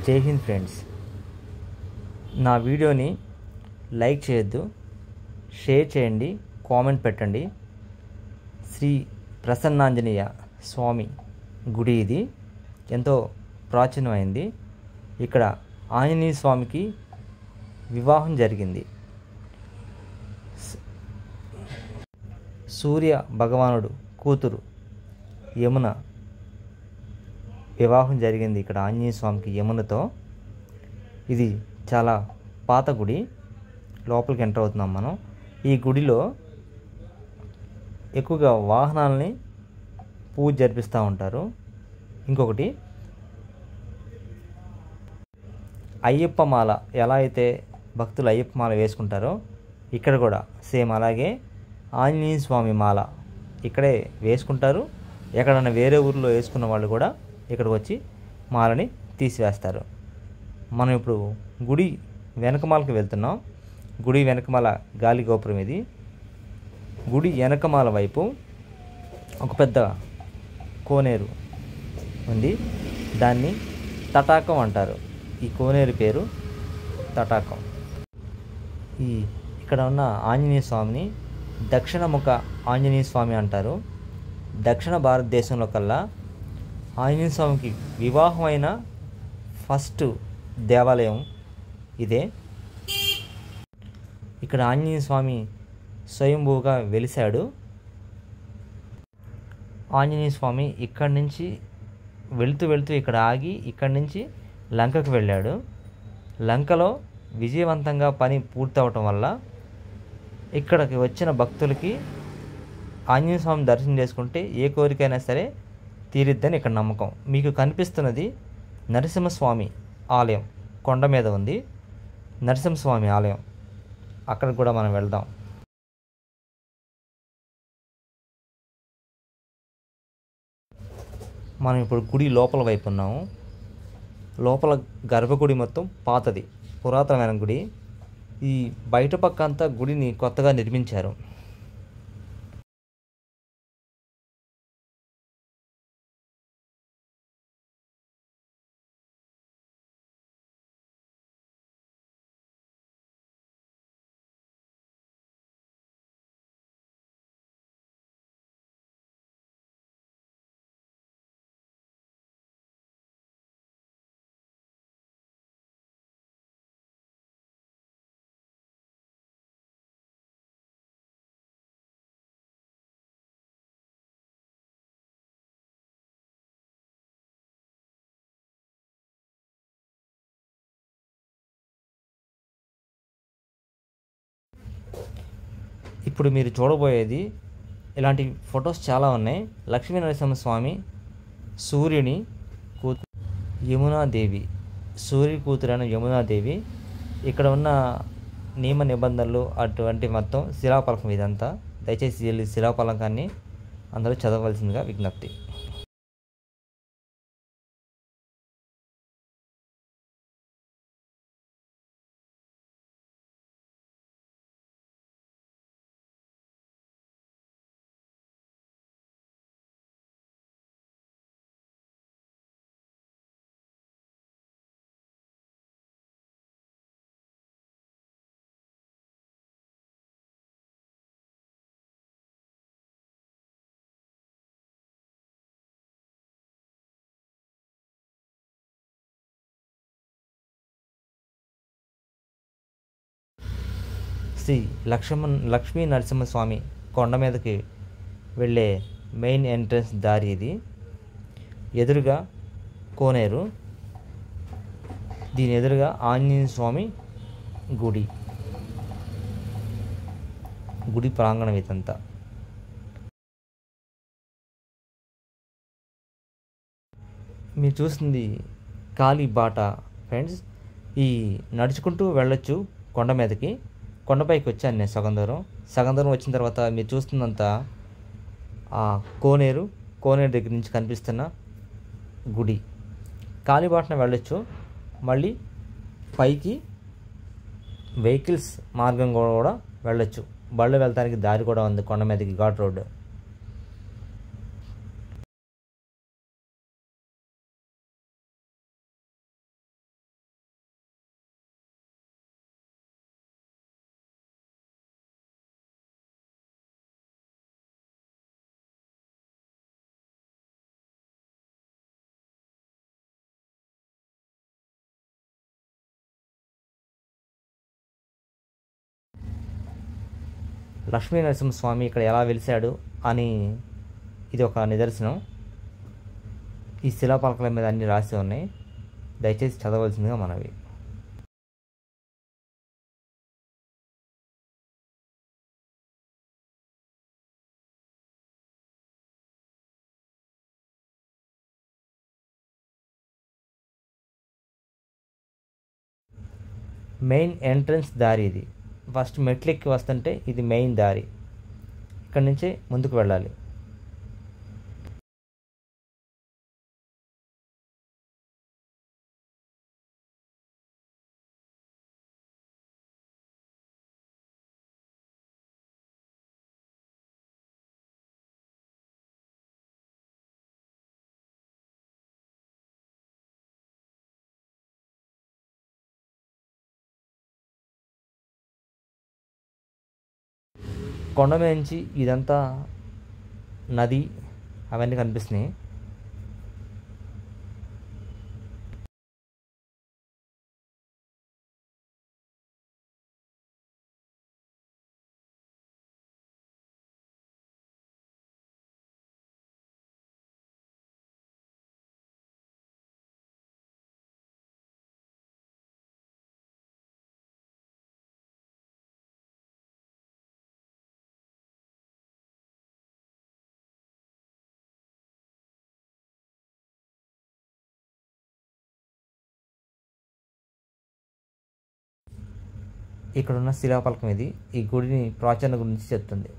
జై హింద్ ఫ్రెండ్స్. నా వీడియోని లైక్ చేయొద్దు, షేర్ చేయండి, కామెంట్ పెట్టండి. శ్రీ ప్రసన్నాంజనేయ స్వామి గుడి ఇది ఎంతో ప్రాచీనమైంది. ఇక్కడ ఆంజనేయ స్వామికి వివాహం జరిగింది. సూర్య భగవానుడు కూతురు యమున వివాహం జరిగింది ఇక్కడ ఆంజనేయ స్వామికి యమునతో. ఇది చాలా పాత గుడి. లోపలికి ఎంటర్ అవుతున్నాం మనం. ఈ గుడిలో ఎక్కువగా వాహనాలని పూజ జరిపిస్తూ ఉంటారు. ఇంకొకటి, అయ్యప్ప మాల ఎలా అయితే భక్తులు అయ్యప్ప మాల వేసుకుంటారో ఇక్కడ కూడా సేమ్ అలాగే ఆంజనేయ స్వామి మాల ఇక్కడే వేసుకుంటారు. ఎక్కడైనా వేరే ఊరిలో వేసుకున్న వాళ్ళు కూడా ఇక్కడికి వచ్చి మాలని తీసివేస్తారు. మనం ఇప్పుడు గుడి వెనకమాలకి వెళ్తున్నాం. గుడి వెనకమాల గాలి గోపురం ఇది. గుడి వెనకమాల వైపు ఒక పెద్ద కోనేరు ఉంది. దాన్ని తటాకం అంటారు. ఈ కోనేరు పేరు తటాకం. ఇక్కడ ఉన్న ఆంజనేయ స్వామిని దక్షిణముఖ ఆంజనేయ స్వామి అంటారు. దక్షిణ భారతదేశంలో కల్లా ఆంజనేయ స్వామికి వివాహమైన ఫస్ట్ దేవాలయం ఇదే. ఇక్కడ ఆంజనేయ స్వామి స్వయంభూగా వెలిశాడు. ఆంజనేయ స్వామి ఇక్కడి నుంచి వెళుతూ ఇక్కడ ఆగి ఇక్కడి నుంచి లంకకు వెళ్ళాడు. లంకలో విజయవంతంగా పని పూర్తవటం వల్ల ఇక్కడికి వచ్చిన భక్తులకి ఆంజనేయ స్వామి దర్శనం చేసుకుంటే ఏ కోరికైనా సరే తీరిద్దని ఇక్కడ నమ్మకం. మీకు కనిపిస్తున్నది నరసింహస్వామి ఆలయం. కొండ మీద ఉంది నరసింహస్వామి ఆలయం. అక్కడికి కూడా మనం వెళ్దాం. మనం ఇప్పుడు గుడి లోపల వైపు ఉన్నాము. లోపల గర్భగుడి మొత్తం పాతది, పురాతనమైన గుడి. ఈ బయట పక్క అంతా గుడిని కొత్తగా నిర్మించారు. ఇప్పుడు మీరు చూడబోయేది ఇలాంటి ఫొటోస్ చాలా ఉన్నాయి. లక్ష్మీ నరసింహస్వామి, సూర్యుని కూతురు యమునాదేవి, సూర్యుని కూతురైన యమునాదేవి. ఇక్కడ ఉన్న నియమ నిబంధనలు అటువంటి మొత్తం శిలాఫలకం ఇదంతా. దయచేసి శిలాఫలకాన్ని అందరూ చదవవలసిందిగా విజ్ఞప్తి. శ్రీ లక్ష్మీ నరసింహస్వామి కొండ మీదకి వెళ్ళే మెయిన్ ఎంట్రన్స్ దారి ఇది. ఎదురుగా కోనేరు, దీని ఎదురుగా ఆంజనేయ స్వామి గుడి. గుడి ప్రాంగణం ఇదంతా. మీరు చూస్తుంది కాలి బాట ఫ్రెండ్స్. ఈ నడుచుకుంటూ వెళ్ళొచ్చు కొండ మీదకి. కొండపైకి వచ్చాను నేను సగం దూరం వచ్చిన తర్వాత మీరు చూస్తున్నంత ఆ కోనేరు దగ్గర నుంచి కనిపిస్తున్న గుడి. కాలిబాటన వెళ్ళొచ్చు. మళ్ళీ పైకి వెహికల్స్ మార్గం కూడా వెళ్ళొచ్చు. బళ్ళు వెళ్తానికి దారి కూడా ఉంది కొండ మీదకి, ఘాట్ రోడ్డు. లక్ష్మీ నరసింహస్వామి ఇక్కడ ఎలా వెలిశాడు అని ఇది ఒక నిదర్శనం. ఈ శిలాపలకల మీద అన్ని రాసి ఉన్నాయి, దయచేసి చదవలసిందిగా మనవి. మెయిన్ ఎంట్రన్స్ దారి ఇది. ఫస్ట్ మెట్లెక్కి వస్తుంటే ఇది మెయిన్ దారి, ఇక్కడి నుంచే ముందుకు వెళ్ళాలి. కొండ మీద నుంచి ఇదంతా నది అవన్నీ కనిపిస్తున్నాయి. ఇక్కడున్న శిలాపలకం ఇది ఈ గుడిని ప్రాచీన గురించి చెప్తుంది.